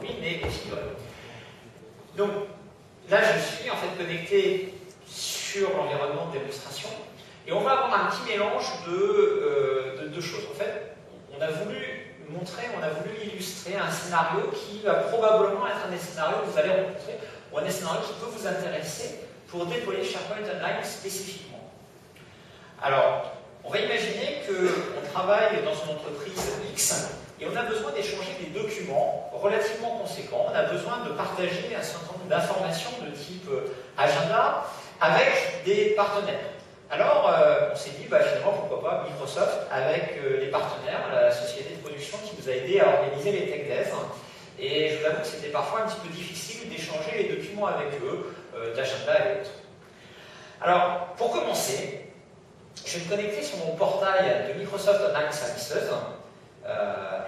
mais équilibré. Donc là, je suis en fait connecté sur l'environnement de démonstration et on va avoir un petit mélange de deux choses. En fait, on a voulu montrer, on a voulu illustrer un scénario qui va probablement être un des scénarios que vous allez rencontrer ou un des scénarios qui peut vous intéresser pour déployer SharePoint Online spécifiquement. Alors, on va imaginer qu'on travaille dans une entreprise X et on a besoin d'échanger des documents relativement conséquents. On a besoin de partager un certain nombre d'informations de type agenda avec des partenaires. Alors, on s'est dit, finalement, pourquoi pas Microsoft avec les partenaires, la société de production qui nous a aidé à organiser les Tech Days. Et je vous avoue que c'était parfois un petit peu difficile d'échanger les documents avec eux, d'agenda et autres. Alors, pour commencer, je vais me connecter sur mon portail de Microsoft Online Services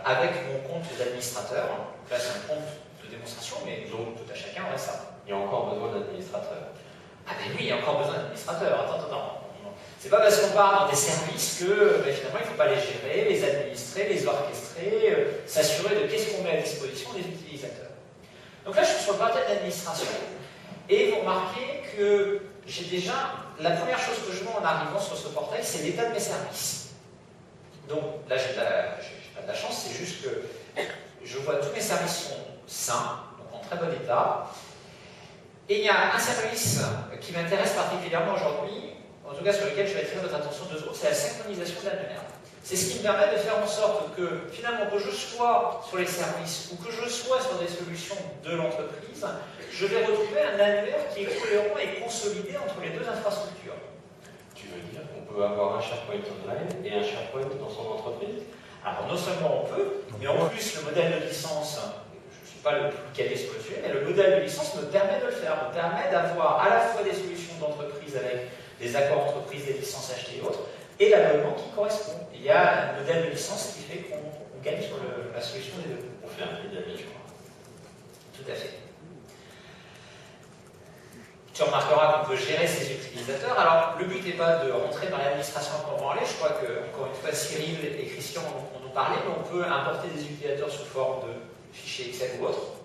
avec mon compte d'administrateur. Là, c'est un compte de démonstration, mais nous aurons tout à chacun aurait ça. Il y a encore besoin d'administrateurs. Ah ben oui, il y a encore besoin d'administrateurs. Attends. C'est pas parce qu'on part dans des services que finalement il ne faut pas les gérer, les administrer, les orchestrer, s'assurer de qu'est-ce qu'on met à disposition des utilisateurs. Donc là, je suis sur le portail d'administration et vous remarquez que j'ai déjà, la première chose que je vois en arrivant sur ce portail, c'est l'état de mes services. Donc là, j'ai pas de la chance, c'est juste que je vois tous mes services sont sains, donc en très bon état. Et il y a un service qui m'intéresse particulièrement aujourd'hui, en tout cas sur lequel je vais attirer votre attention 2 secondes, c'est la synchronisation d'annuaire. C'est ce qui me permet de faire en sorte que, finalement, que je sois sur les services ou que je sois sur des solutions de l'entreprise, je vais retrouver un annuaire qui est cohérent et consolidé entre les deux infrastructures. Tu veux dire qu'on peut avoir un SharePoint Online et un SharePoint dans son entreprise? Alors, non seulement on peut, mais en plus, le modèle de licence, je ne suis pas le plus calé sur le sujet, mais le modèle de licence me permet de le faire, me permet d'avoir à la fois des solutions d'entreprise avec des accords entreprises, des licences achetées et autres, et l'abonnement qui correspond. Il y a un modèle de licence qui fait qu'on gagne sur la solution des deux. On fait un prix d'amis, je crois. Tout à fait. Tu remarqueras qu'on peut gérer ses utilisateurs. Alors, le but n'est pas de rentrer dans l'administration à proprement parler. Je crois que, encore une fois, Cyril et Christian en ont parlé, mais on peut importer des utilisateurs sous forme de fichiers Excel ou autres.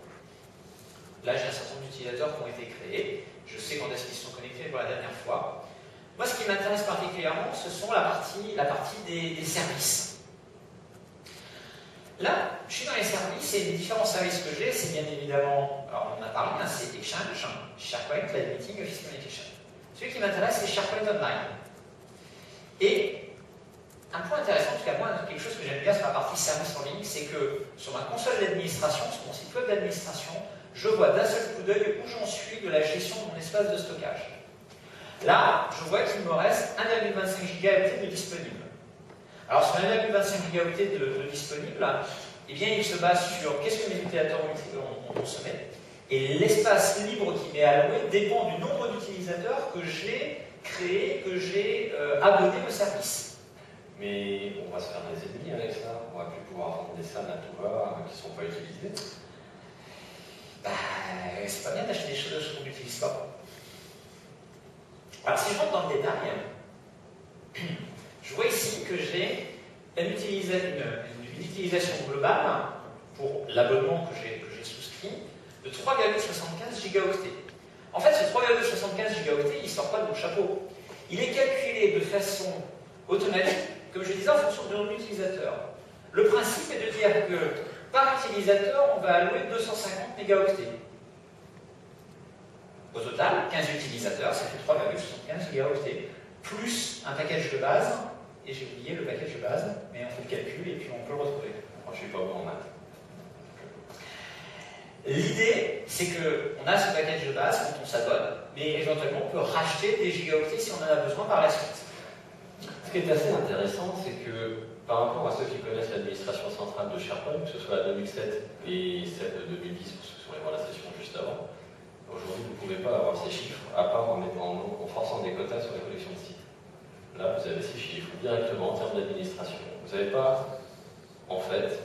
Là, j'ai un certain nombre d'utilisateurs qui ont été créés. Je sais quand est-ce qu'ils se sont connectés pour la dernière fois. Moi, ce qui m'intéresse particulièrement, ce sont la partie des services. Là, je suis dans les services et les différents services que j'ai, c'est bien évidemment, alors on en a parlé, c'est Exchange, SharePoint, Live Meeting, Office Communication. Celui qui m'intéresse, c'est SharePoint Online. Et un point intéressant, en tout cas moi, quelque chose que j'aime bien sur la partie service en ligne, c'est que sur ma console d'administration, sur mon site web d'administration, je vois d'un seul coup d'œil où j'en suis de la gestion de mon espace de stockage. Là, je vois qu'il me reste 1,25 Go de disponible. Alors, sur 1,25 Go de disponible, eh bien, il se base sur qu'est-ce que mes utilisateurs ont consommé. Et l'espace libre qui m'est alloué dépend du nombre d'utilisateurs que j'ai créés, que j'ai abonnés au service. Mais on va se faire des ennemis avec ça. On va plus pouvoir vendre des salles à tout va qui ne sont pas utilisées. C'est pas bien d'acheter des choses qu'on n'utilise pas. Alors, si je rentre dans le détail, je vois ici que j'ai une utilisation globale pour l'abonnement que j'ai souscrit de 3,75 gigaoctets. En fait, ce 3,75 gigaoctets, il ne sort pas de mon chapeau. Il est calculé de façon automatique, comme je disais, en fonction de mon utilisateur. Le principe est de dire que par utilisateur, on va allouer 250 mégaoctets. Au total, 15 utilisateurs, ça fait 3,75 gigaoctets, plus un package de base, et j'ai oublié le package de base, mais on fait le calcul et puis on peut le retrouver. Moi, je ne suis pas bon en maths. L'idée, c'est qu'on a ce package de base quand on s'abonne, mais éventuellement on peut racheter des gigaoctets si on en a besoin par la suite. Ce qui est assez intéressant, c'est que par rapport à ceux qui connaissent l'administration centrale de SharePoint, que ce soit la 2007 et celle de 2010, parce que ce sont les relations juste avant, aujourd'hui, vous ne pouvez pas avoir ces chiffres, à part en forçant des quotas sur les collections de sites. Là, vous avez ces chiffres directement en termes d'administration. Vous n'avez pas, en fait,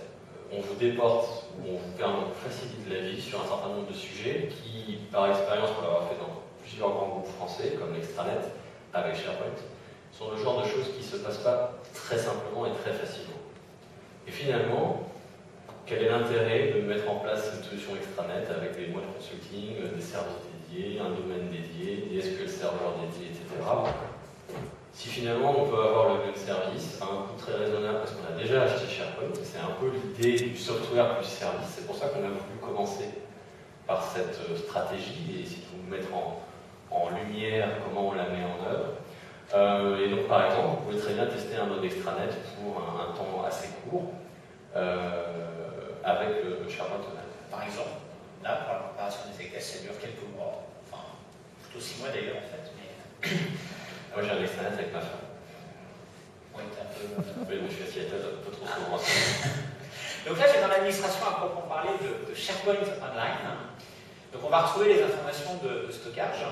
on vous déporte, ou on vous facilite la vie sur un certain nombre de sujets qui, par expérience, pour l'avoir fait dans plusieurs grands groupes français, comme l'extranet, avec SharePoint, sont le genre de choses qui ne se passent pas très simplement et très facilement. Et finalement, quel est l'intérêt de mettre en place une solution extranet avec des mois de consulting, des services dédiés, un domaine dédié, des SQL serveurs dédiés, etc. Si finalement on peut avoir le même service à un coût très raisonnable parce qu'on a déjà acheté SharePoint, c'est un peu l'idée du software plus service, c'est pour ça qu'on a voulu commencer par cette stratégie et essayer de vous mettre en lumière comment on la met en œuvre. Et donc par exemple, vous pouvez très bien tester un mode extranet pour un temps assez court avec le SharePoint Online. Par exemple, là, pour la préparation des équestres, ça dure quelques mois, enfin, plutôt 6 mois d'ailleurs en fait. Mais... Moi j'ai un extranet avec ma femme. Oui, t'es un peu... Oui, mais je suis assis à table un peu trop souvent. Donc là, j'ai dans l'administration à proprement parler de SharePoint Online. Donc on va retrouver les informations de stockage.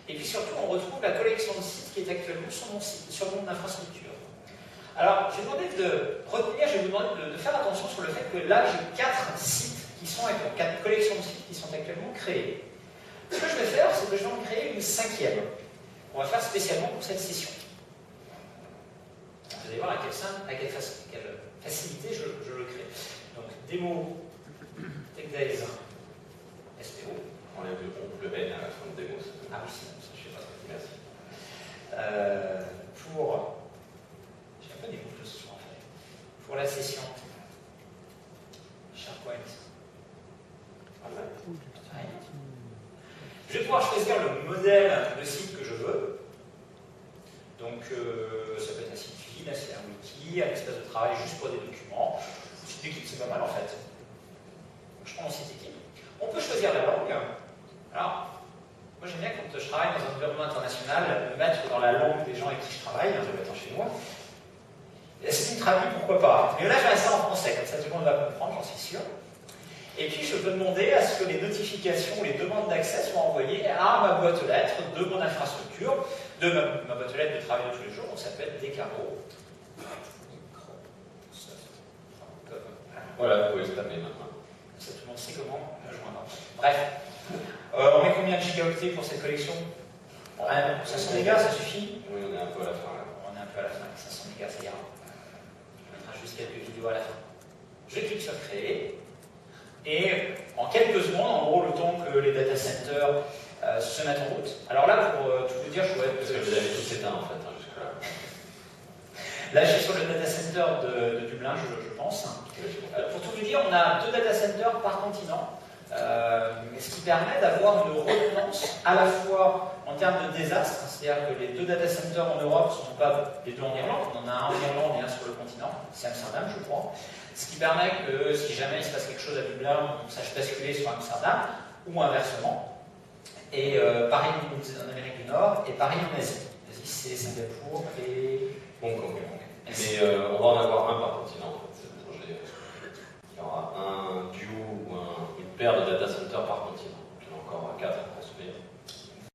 Et puis surtout, on retrouve la collection de sites qui est actuellement sur mon site, sur mon infrastructure. Alors, je vais vous demander de faire attention sur le fait que là, j'ai 4 sites qui sont, 4 collections de sites qui sont actuellement créées. Ce que je vais faire, c'est que je vais en créer une 5e. On va faire spécialement pour cette session. Vous allez voir à quelle facilité je le crée. Donc, démo, TechDays, SPO. On enlève le N à la fin de démo. Ah oui, sinon, ça, je sais pas. Merci. J'ai un peu des boucles ce soir en fait. Pour la session SharePoint. Je vais pouvoir choisir le modèle de site que je veux. Donc, ça peut être un site vide, un wiki, un espace de travail juste pour des documents. Un site d'équipe, c'est pas mal en fait. Donc, je prends mon site équipe. On peut choisir la langue. Alors, moi j'aime bien quand je travaille dans un environnement international, me mettre dans la langue des gens avec qui je travaille, je vais mettre en chinois. Et si tu me traduis, pourquoi pas. Mais là, je vais rester en français, comme ça tout le monde va comprendre, j'en suis sûr. Et puis, je peux demander à ce que les notifications, les demandes d'accès soient envoyées à ma boîte aux lettres de mon infrastructure, de ma boîte aux lettres de travail de tous les jours, donc ça peut être Decaro. Voilà, vous pouvez spammer maintenant. Ça, tout le monde sait comment me joindre. Bref. On met combien de gigaoctets pour cette collection? 500 mégas, ça suffit? Oui, on est un peu à la fin là. On est un peu à la fin, 500 mégas, ça ira. On mettra juste quelques vidéos à la fin. Je clique sur créer. Et en quelques secondes, en gros, le temps que les data centers se mettent en route. Alors là, pour tout vous dire, je pourrais... Parce que vous avez tous éteint en fait, jusque-là. Là, je suis sur le data center de Dublin, je pense. Pour tout vous dire, on a 2 data centers par continent. Ce qui permet d'avoir une retenance à la fois en termes de désastre, c'est-à-dire que les 2 data centers en Europe ne sont pas les 2 en Irlande, on en a un en Irlande et un sur le continent, c'est Amsterdam je crois, ce qui permet que si jamais il se passe quelque chose à Dublin, on sache basculer sur Amsterdam, ou inversement, et pareil en Amérique du Nord, et pareil en Asie. L'Asie c'est Singapour et Hong Kong. Mais on va en avoir un par continent en fait, c'est le projet. Il y aura un duo ou une paire de data centers par continent.